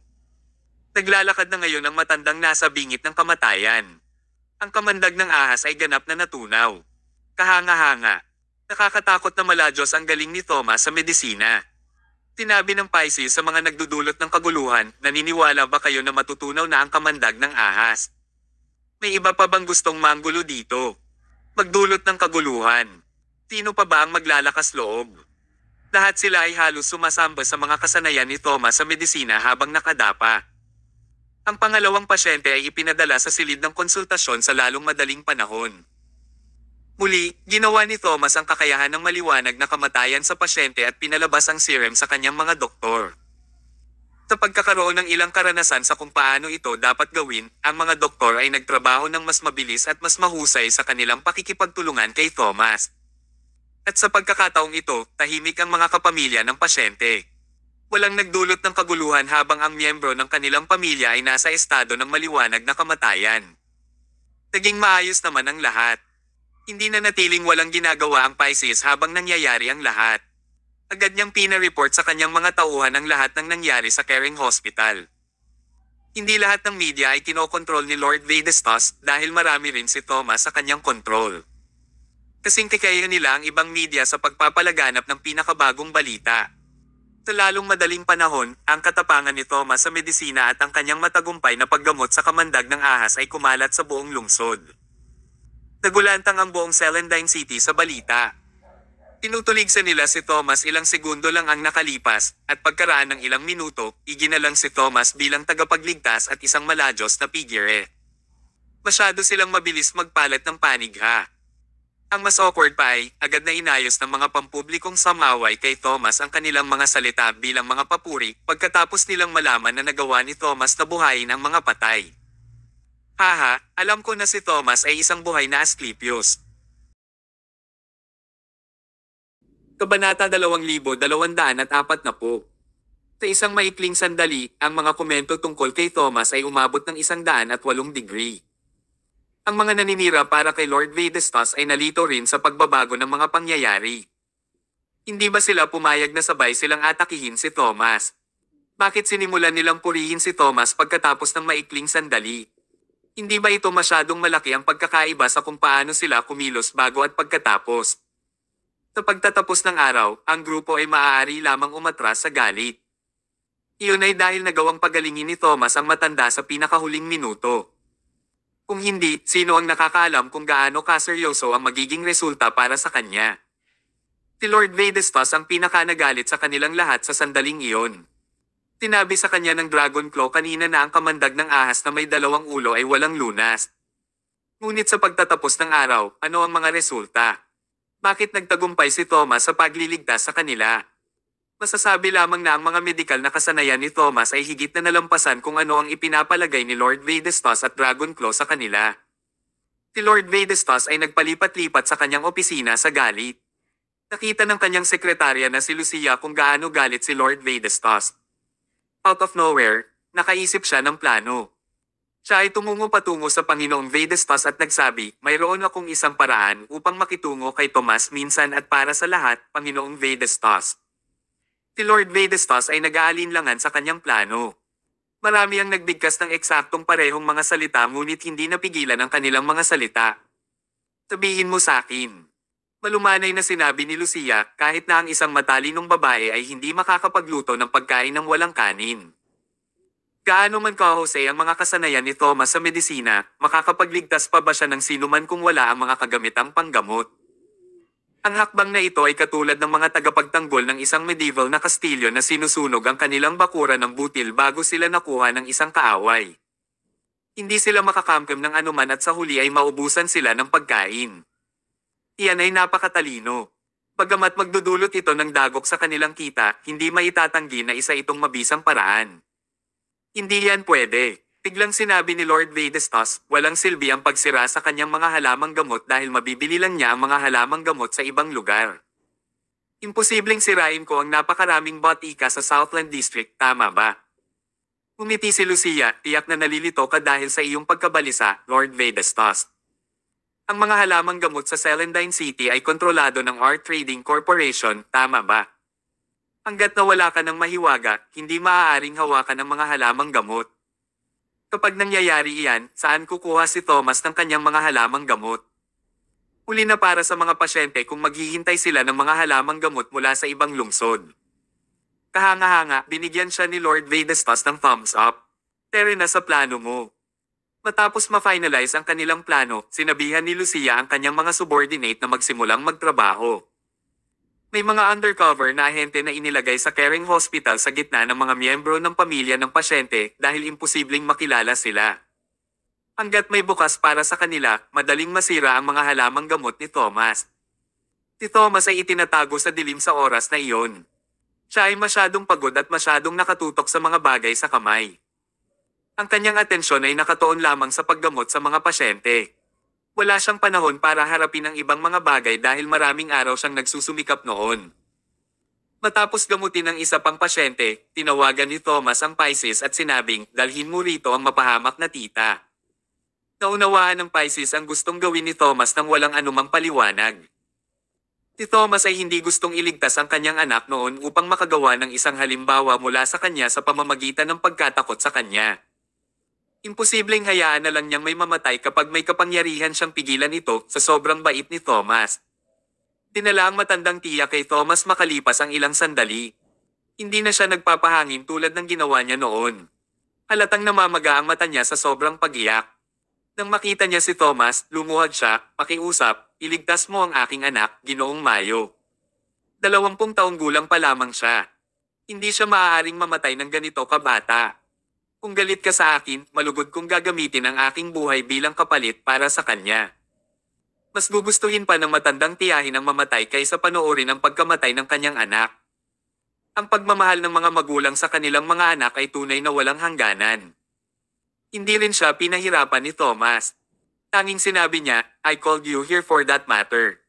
Naglalakad na ngayon ang matandang nasa bingit ng kamatayan. Ang kamandag ng ahas ay ganap na natunaw. Kahanga-hanga. Nakakatakot na maladyos ang galing ni Thomas sa medisina. Tinabi ng Pisces sa mga nagdudulot ng kaguluhan, naniniwala ba kayo na matutunaw na ang kamandag ng ahas? May iba pa bang gustong manggulo dito? Magdulot ng kaguluhan. Sino pa ba ang maglalakas loob? Lahat sila ay halos sumasamba sa mga kasanayan ni Thomas sa medisina habang nakadapa. Ang pangalawang pasyente ay ipinadala sa silid ng konsultasyon sa lalong madaling panahon. Muli, ginawa ni Thomas ang kakayahan ng maliwanag na kamatayan sa pasyente at pinalabas ang serum sa kanyang mga doktor. Sa pagkakaroon ng ilang karanasan sa kung paano ito dapat gawin, ang mga doktor ay nagtrabaho ng mas mabilis at mas mahusay sa kanilang pakikipagtulungan kay Thomas. At sa pagkakataong ito, tahimik ang mga kapamilya ng pasyente. Walang nagdulot ng kaguluhan habang ang miyembro ng kanilang pamilya ay nasa estado ng maliwanag na kamatayan. Naging maayos naman ang lahat. Hindi na natiling walang ginagawa ang Pisces habang nangyayari ang lahat. Agad niyang pina-report sa kanyang mga tauhan ang lahat ng nangyari sa Caring Hospital. Hindi lahat ng media ay kinokontrol ni Lord Vedastos dahil marami rin si Thomas sa kanyang kontrol. Kasing tikayan nila ang ibang media sa pagpapalaganap ng pinakabagong balita. Sa lalong madaling panahon, ang katapangan ni Thomas sa medisina at ang kanyang matagumpay na paggamot sa kamandag ng ahas ay kumalat sa buong lungsod. Nagulantang ang buong Celandine City sa balita. Tinutuligsa nila si Thomas ilang segundo lang ang nakalipas, at pagkaraan ng ilang minuto, iginalang si Thomas bilang tagapagligtas at isang maladyos na pigire. Masyado silang mabilis magpalat ng panigha. Ang mas awkward pa ay, agad na inayos ng mga pampublikong samaway kay Thomas ang kanilang mga salita bilang mga papuri, pagkatapos nilang malaman na nagawa ni Thomas na buhayin ang mga patay. Haha, alam ko na si Thomas ay isang buhay na Asclepius. Kabanata 2240. Sa isang maikling sandali, ang mga komento tungkol kay Thomas ay umabot ng 108 degree. Ang mga naninira para kay Lord Vedastos ay nalito rin sa pagbabago ng mga pangyayari. Hindi ba sila pumayag na sabay silang atakihin si Thomas? Bakit sinimulan nilang purihin si Thomas pagkatapos ng maikling sandali? Hindi ba ito masyadong malaki ang pagkakaiba sa kung paano sila kumilos bago at pagkatapos? Sa pagtatapos ng araw, ang grupo ay maaari lamang umatras sa galit. Iyon ay dahil nagawang pagalingin ni Thomas ang matanda sa pinakahuling minuto. Kung hindi, sino ang nakakaalam kung gaano kaseryoso ang magiging resulta para sa kanya? Si Lord Vedastos ang pinakanagalit sa kanilang lahat sa sandaling iyon. Tinabi sa kanya ng Dragon Claw kanina na ang kamandag ng ahas na may 2 ulo ay walang lunas. Ngunit sa pagtatapos ng araw, ano ang mga resulta? Bakit nagtagumpay si Thomas sa pagliligtas sa kanila? Masasabi lamang na ang mga medikal na kasanayan ni Thomas ay higit na nalampasan kung ano ang ipinapalagay ni Lord Vedastos at Dragon Claw sa kanila. Si Lord Vedastos ay nagpalipat-lipat sa kanyang opisina sa galit. Nakita ng kanyang sekretarya na si Lucia kung gaano galit si Lord Vedastos. Out of nowhere, nakaisip siya ng plano. Siya ay tumungo patungo sa Panginoong Vedastos at nagsabi, mayroon akong isang paraan upang makitungo kay Thomas minsan at para sa lahat, Panginoong Vedastos. Si Lord Vedastos ay nag-aalinlangan sa kanyang plano. Marami ang nagbigkas ng eksaktong parehong mga salita ngunit hindi napigilan ang kanilang mga salita. Sabihin mo sa akin. Malumanay na sinabi ni Lucia kahit na ang isang matalinong babae ay hindi makakapagluto ng pagkain ng walang kanin. Gaano man kahusay ang mga kasanayan ni Thomas sa medisina, makakapagligtas pa ba siya ng sinuman kung wala ang mga kagamitang panggamot? Ang hakbang na ito ay katulad ng mga tagapagtanggol ng isang medieval na kastilyo na sinusunog ang kanilang bakuran ng butil bago sila nakuha ng isang kaaway. Hindi sila makakamkam ng anuman at sa huli ay maubusan sila ng pagkain. Iyan ay napakatalino. Bagamat magdudulot ito ng dagok sa kanilang kita, hindi maitatanggi na isa itong mabisang paraan. Hindi yan pwede. Biglang sinabi ni Lord Vedastos, walang silbi ang pagsira sa kanyang mga halamang gamot dahil mabibili lang niya ang mga halamang gamot sa ibang lugar. Imposibleng sirain ko ang napakaraming botika sa Southland District, tama ba? Umiti si Lucia, tiyak na nalilito ka dahil sa iyong pagkabalisa, Lord Vedastos. Ang mga halamang gamot sa Celandine City ay kontrolado ng Art Trading Corporation, tama ba? Hanggat nawala ka ng mahiwaga, hindi maaaring hawakan ang mga halamang gamot. Kapag nangyayari iyan, saan kukuha si Thomas ng kanyang mga halamang gamot? Huli na para sa mga pasyente kung maghihintay sila ng mga halamang gamot mula sa ibang lungsod. Kahanga-hanga, binigyan siya ni Lord Vedastos ng thumbs up. Tere na sa plano mo. Matapos ma-finalize ang kanilang plano, sinabihan ni Lucia ang kanyang mga subordinate na magsimulang magtrabaho. May mga undercover na ahente na inilagay sa Caring Hospital sa gitna ng mga miyembro ng pamilya ng pasyente dahil imposibleng makilala sila. Hanggat may bukas para sa kanila, madaling masira ang mga halamang gamot ni Thomas. Si Thomas ay itinatago sa dilim sa oras na iyon. Siya ay masyadong pagod at masyadong nakatutok sa mga bagay sa kamay. Ang kanyang atensyon ay nakatuon lamang sa paggamot sa mga pasyente. Wala siyang panahon para harapin ang ibang mga bagay dahil maraming araw siyang nagsusumikap noon. Matapos gamutin ng isa pang pasyente, tinawagan ni Thomas ang Pisces at sinabing, dalhin mo rito ang mapahamak na tita. Naunawaan ng Pisces ang gustong gawin ni Thomas nang walang anumang paliwanag. Si Thomas ay hindi gustong iligtas ang kanyang anak noon upang makagawa ng isang halimbawa mula sa kanya sa pamamagitan ng pagkatakot sa kanya. Imposibleng hayaan na lang niyang may mamatay kapag may kapangyarihan siyang pigilan ito sa sobrang bait ni Thomas. Dinala ang matandang tiya kay Thomas makalipas ang ilang sandali. Hindi na siya nagpapahangin tulad ng ginawa niya noon. Halatang namamaga ang mata niya sa sobrang pag-iyak. Nang makita niya si Thomas, lumuhad siya, pakiusap, iligtas mo ang aking anak, Ginoong Mayo. 20 taong gulang pa lamang siya. Hindi siya maaaring mamatay ng ganito kabata. Kung galit ka sa akin, malugod kong gagamitin ang aking buhay bilang kapalit para sa kanya. Mas gugustuhin pa ng matandang tiyahin ang mamatay kaysa panoorin ang pagkamatay ng kanyang anak. Ang pagmamahal ng mga magulang sa kanilang mga anak ay tunay na walang hangganan. Hindi rin siya pinahirapan ni Thomas. Tanging sinabi niya, I called you here for that matter.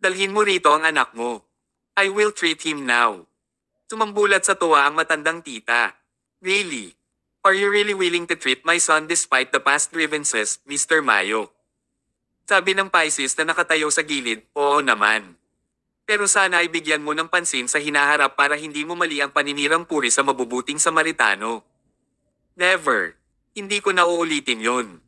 Dalhin mo rito ang anak mo. I will treat him now. Sumambulat sa tuwa ang matandang tita. Really? Are you really willing to treat my son despite the past grievances, Mr. Mayo? Sabi ng Pisces na nakatayo sa gilid, oo naman. Pero sana ay bigyan mo ng pansin sa hinaharap para hindi mo mali ang paninirang puri sa mabubuting Samaritano. Never. Hindi ko na uulitin yon.